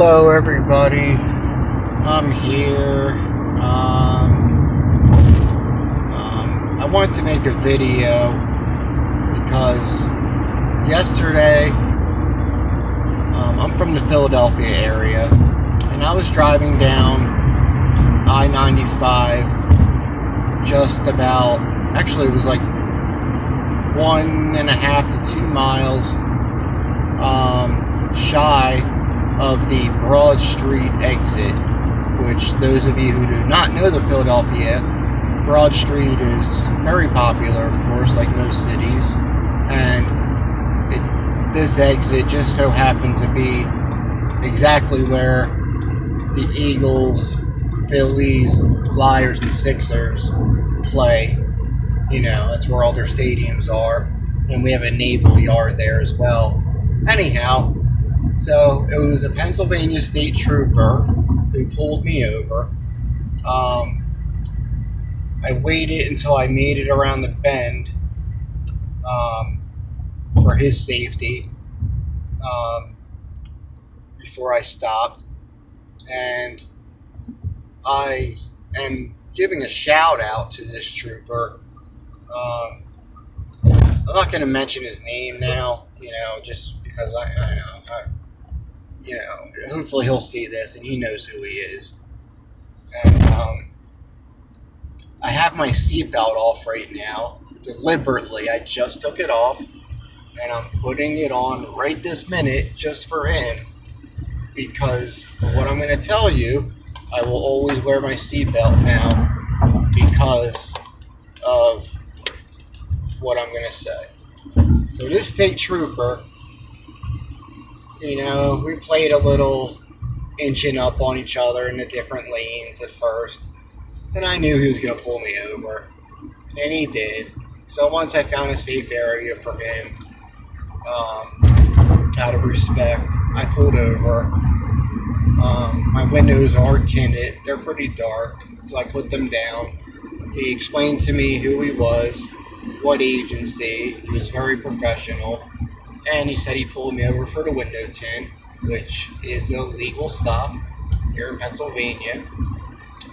Hello everybody, I'm here. I wanted to make a video because yesterday, I'm from the Philadelphia area, and I was driving down I-95 just about, actually it was like 1.5 to 2 miles shy of the Broad Street exit, which those of you who do not know the Philadelphia, Broad Street is very popular, of course, like most cities, and this exit just so happens to be exactly where the Eagles, Phillies, Flyers, and Sixers play. You know, that's where all their stadiums are, and we have a naval yard there as well. Anyhow, so it was a Pennsylvania state trooper who pulled me over. I waited until I made it around the bend for his safety before I stopped. And I am giving a shout out to this trooper. I'm not going to mention his name now, you know, just because I hopefully he'll see this and he knows who he is. And I have my seatbelt off right now, deliberately. I just took it off, and I'm putting it on right this minute just for him, because of what I'm going to tell you. I will always wear my seatbelt now because of what I'm going to say. So this state trooper, you know, we played a little inching up on each other in the different lanes at first. And I knew he was going to pull me over. And he did. So once I found a safe area for him, out of respect, I pulled over. My windows are tinted. They're pretty dark. So I put them down. He explained to me who he was, what agency. He was very professional. And he said he pulled me over for the window tint, which is a legal stop here in Pennsylvania.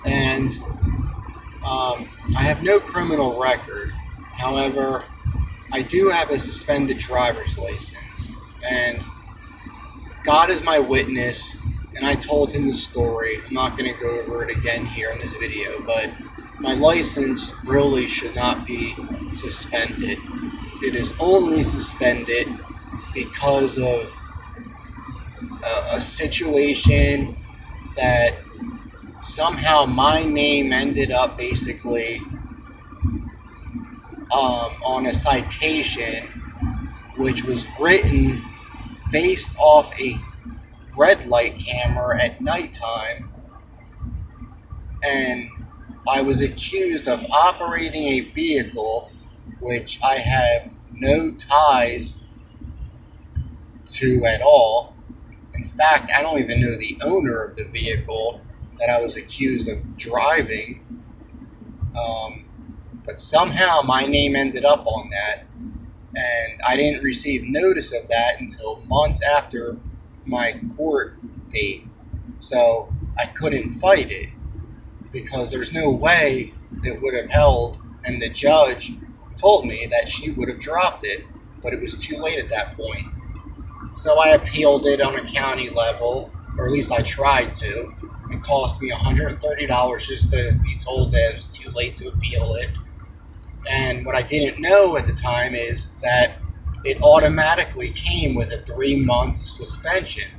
And I have no criminal record. However, I do have a suspended driver's license. And God is my witness, and I told him the story. I'm not going to go over it again here in this video, but my license really should not be suspended. It is only suspended because of a situation that somehow my name ended up basically on a citation which was written based off a red light camera at nighttime, and I was accused of operating a vehicle which I have no ties to at all. In fact, I don't even know the owner of the vehicle that I was accused of driving. But somehow my name ended up on that, and I didn't receive notice of that until months after my court date. So I couldn't fight it because there's no way it would have held, and the judge told me that she would have dropped it, but it was too late at that point. So I appealed it on a county level, or at least I tried to. It cost me $130 just to be told that it was too late to appeal it. And what I didn't know at the time is that it automatically came with a 3-month suspension.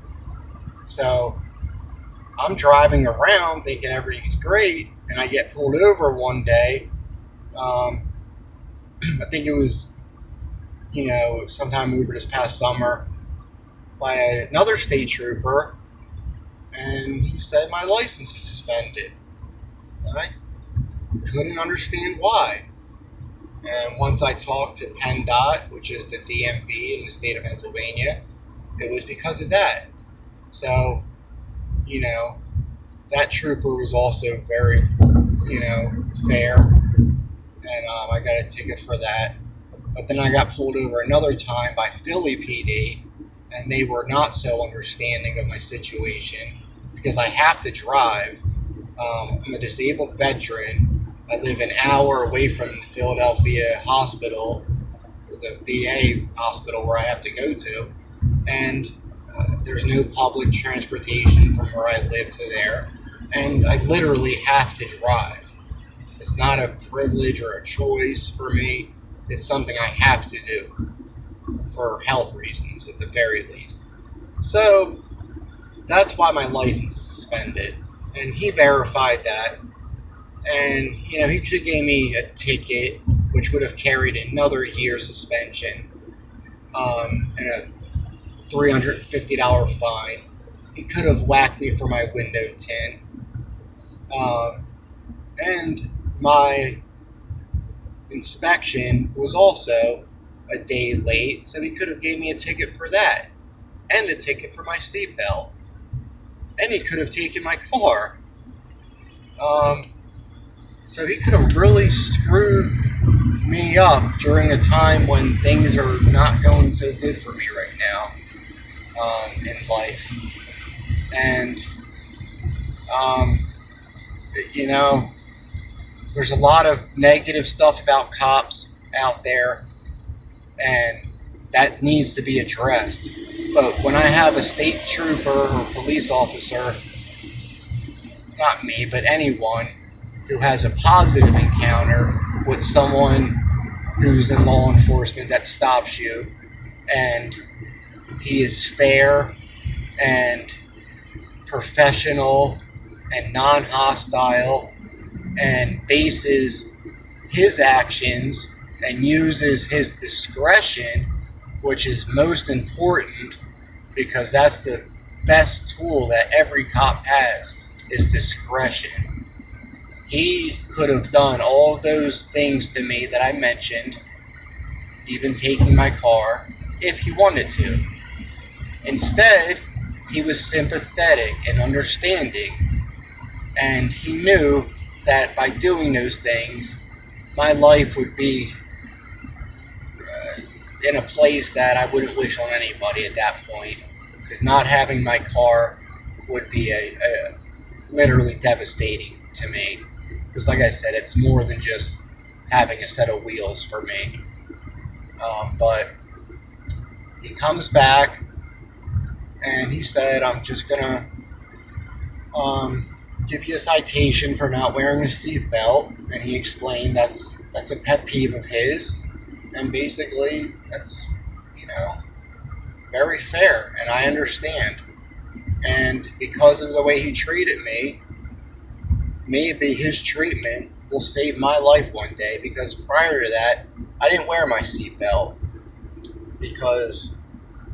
So I'm driving around thinking everything's great, and I get pulled over one day. I think it was, sometime over this past summer, by another state trooper, and he said my license is suspended. And I couldn't understand why. And once I talked to PennDOT, which is the DMV in the state of Pennsylvania, it was because of that. So, that trooper was also very, fair. And I got a ticket for that. But then I got pulled over another time by Philly PD, and they were not so understanding of my situation because I have to drive. I'm a disabled veteran. I live an hour away from the Philadelphia hospital, the VA hospital where I have to go to, and there's no public transportation from where I live to there, and I literally have to drive. It's not a privilege or a choice for me. It's something I have to do for health reasons at the very least. So that's why my license is suspended, and he verified that. And he could have gave me a ticket, which would have carried another year suspension, and a $350 fine. He could have whacked me for my window tint, and my inspection was also a day late, so he could have gave me a ticket for that, and a ticket for my seatbelt, and he could have taken my car. So he could have really screwed me up during a time when things are not going so good for me right now in life. And, there's a lot of negative stuff about cops out there, and that needs to be addressed. But when I have a state trooper or police officer, not me, but anyone, who has a positive encounter with someone who's in law enforcement that stops you, and he is fair and professional and non-hostile and bases his actions and uses his discretion, which is most important because that's the best tool that every cop has, is discretion. He could have done all of those things to me that I mentioned, even taking my car, if he wanted to. Instead, he was sympathetic and understanding, and he knew that by doing those things, my life would be in a place that I wouldn't wish on anybody at that point, because not having my car would be literally devastating to me. Because like I said, it's more than just having a set of wheels for me. But he comes back and he said, I'm just going to give you a citation for not wearing a seatbelt. And he explained that's a pet peeve of his. And basically, that's, very fair. And I understand. And because of the way he treated me, maybe his treatment will save my life one day, because prior to that, I didn't wear my seatbelt because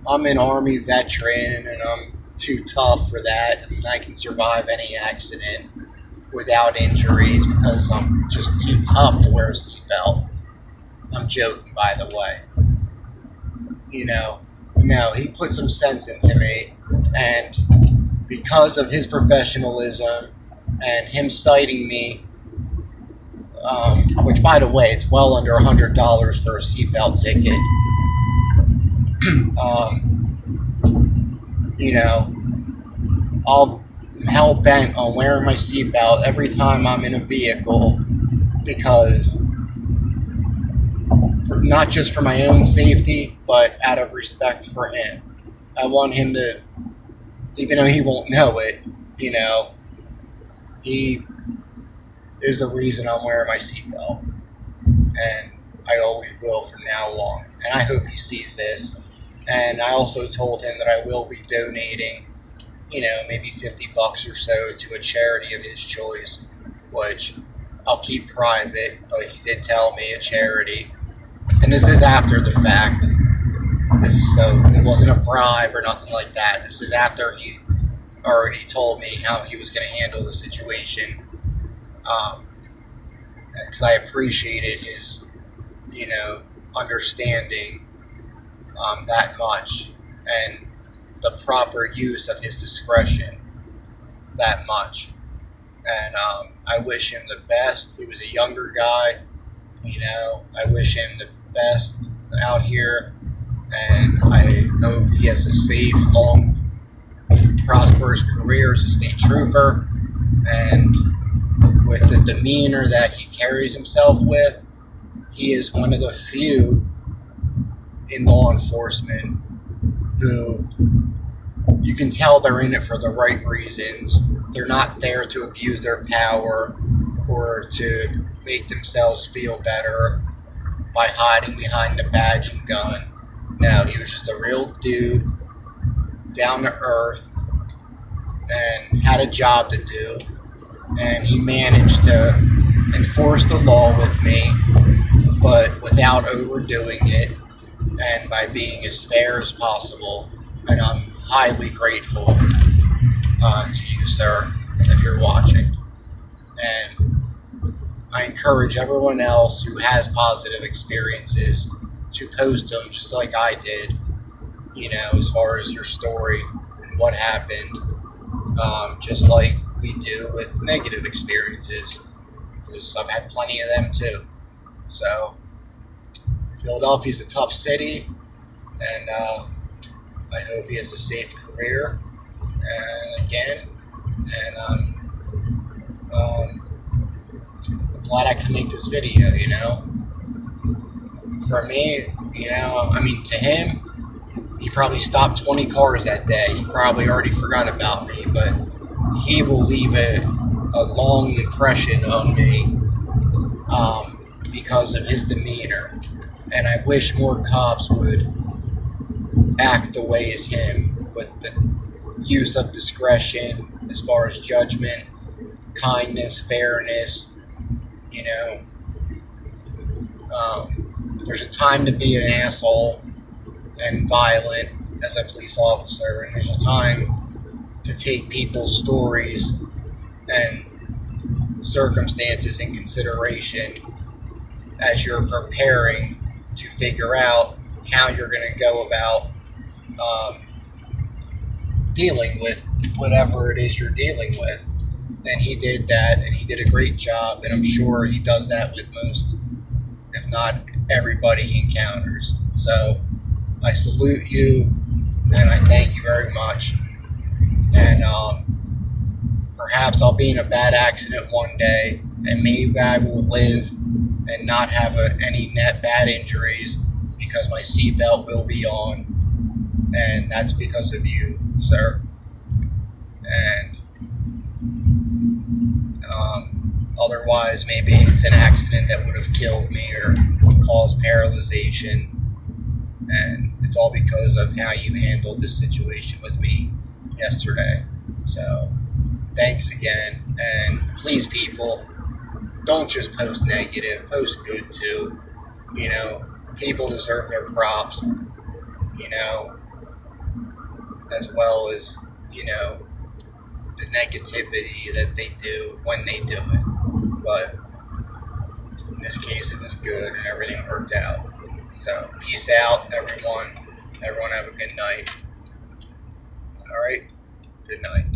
I'm an Army veteran and I'm too tough for that, and I can survive any accident without injuries because I'm just too tough to wear a seatbelt. I'm joking, by the way. No, he put some sense into me, and because of his professionalism and him citing me, which, by the way, it's well under $100 for a seatbelt ticket. I'm hell bent on wearing my seatbelt every time I'm in a vehicle, because not just for my own safety, but out of respect for him. I want him to, even though he won't know it, he is the reason I'm wearing my seatbelt, and I always will from now on. And I hope he sees this. And I also told him that I will be donating, maybe $50 or so to a charity of his choice, which I'll keep private, but he did tell me a charity. And this is after the fact. So it wasn't a bribe or nothing like that. This is after he already told me how he was going to handle the situation. Because I appreciated his, understanding that much, and the proper use of his discretion that much. And I wish him the best. He was a younger guy, I wish him the best out here, and I hope he has a safe, long, prosperous career as a state trooper. And with the demeanor that he carries himself with, he is one of the few in law enforcement who you can tell they're in it for the right reasons. They're not there to abuse their power or to make themselves feel better by hiding behind the badge and gun. No, he was just a real dude, down to earth, and had a job to do. And he managed to enforce the law with me, but without overdoing it and by being as fair as possible. And I'm highly grateful to you, sir, if you're watching. And I encourage everyone else who has positive experiences to post them just like I did, as far as your story and what happened, just like we do with negative experiences, because I've had plenty of them too. So, Philadelphia's a tough city, and I hope he has a safe career. And again, and I'm glad I can make this video. For me, to him, he probably stopped 20 cars that day. He probably already forgot about me, but he will leave a long impression on me because of his demeanor. And I wish more cops would act the way as him, with the use of discretion as far as judgment, kindness, fairness. There's a time to be an asshole and violent as a police officer, and there's a time to take people's stories and circumstances in consideration as you're preparing to figure out how you're going to go about dealing with whatever it is you're dealing with. And he did that, and he did a great job, and I'm sure he does that with most, if not everybody he encounters. So I salute you, and I thank you very much. And perhaps I'll be in a bad accident one day, and maybe I will live and not have any net bad injuries because my seatbelt will be on, and that's because of you, sir. And otherwise, maybe it's an accident that would have killed me or caused paralyzation, and it's all because of how you handled this situation with me yesterday. So thanks again, and please, people, don't just post negative, post good too. People deserve their props, as well as, the negativity that they do when they do it. But in this case, it was good and everything worked out. So peace out, everyone. Everyone have a good night. All right, good night.